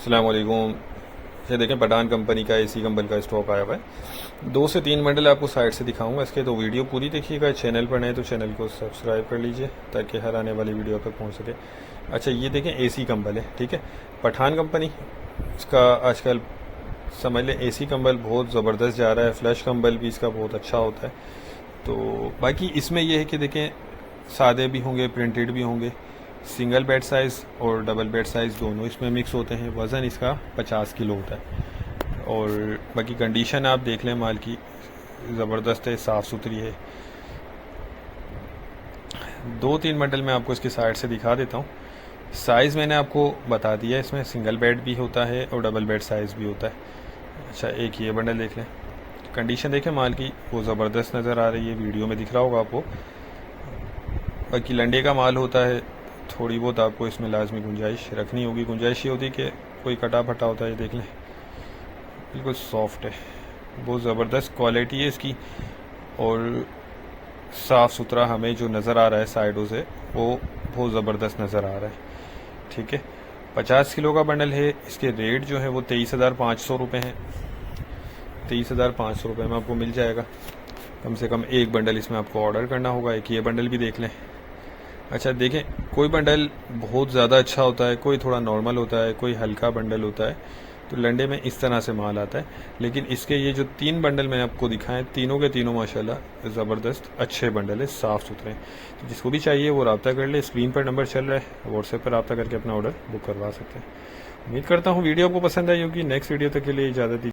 अस्सलाम वालेकुम। ये देखें पठान कंपनी का एसी कंबल का स्टॉक आया हुआ है। 2 से 3 बंडल आपको साइड से दिखाऊंगा इसके, तो वीडियो पूरी देखिएगा। चैनल पर नए तो चैनल को सब्सक्राइब कर लीजिए ताकि हर आने वाली वीडियो तक पहुंच सके। अच्छा, ये देखें एसी कंबल है, ठीक है, पठान कंपनी। इसका आजकल समझ लें एसी कंबल बहुत ज़बरदस्त जा रहा है। फ्लैश कंबल भी इसका बहुत अच्छा होता है। तो बाकी इसमें यह है कि देखें सादे भी होंगे, प्रिंटेड भी होंगे, सिंगल बेड साइज़ और डबल बेड साइज़ दोनों इसमें मिक्स होते हैं। वज़न इसका 50 किलो होता है। और बाकी कंडीशन आप देख लें माल की, ज़बरदस्त है, साफ़ सुथरी है। 2-3 बंडल मैं आपको इसके साइड से दिखा देता हूँ। साइज़ मैंने आपको बता दिया, इसमें सिंगल बेड भी होता है और डबल बेड साइज़ भी होता है। अच्छा, एक ये बंडल देख लें, कंडीशन देखें माल की, वो ज़बरदस्त नज़र आ रही है, वीडियो में दिख रहा होगा आपको। बाकी लंडे का माल होता है, थोड़ी बहुत आपको इसमें लाजमी गुंजाइश रखनी होगी। गुंजाइश ये होती है कि कोई कटा फटा होता है, ये देख लें बिल्कुल सॉफ्ट है, बहुत ज़बरदस्त क्वालिटी है इसकी। और साफ़ सुथरा हमें जो नज़र आ रहा है साइडों से, वो बहुत ज़बरदस्त नज़र आ रहा है, ठीक है। 50 किलो का बंडल है। इसके रेट जो है वो 23,500 रुपये हैं। 23,500 रुपये में आपको मिल जाएगा। कम से कम एक बंडल इसमें आपको ऑर्डर करना होगा। एक ये बंडल भी देख लें। अच्छा देखें, कोई बंडल बहुत ज़्यादा अच्छा होता है, कोई थोड़ा नॉर्मल होता है, कोई हल्का बंडल होता है। तो लंडे में इस तरह से माल आता है। लेकिन इसके ये जो 3 बंडल मैंने आपको दिखाए, तीनों के तीनों माशाल्लाह ज़बरदस्त अच्छे बंडल है, साफ़ सुथरे। तो जिसको भी चाहिए वो रब्ता कर ले। स्क्रीन पर नंबर चल रहा है, व्हाट्सएप पर रब्ता करके अपना ऑर्डर बुक करवा सकते हैं। उम्मीद करता हूँ वीडियो आपको पसंद आई होगी। नेक्स्ट वीडियो तक के लिए इजाज़त दीजिए।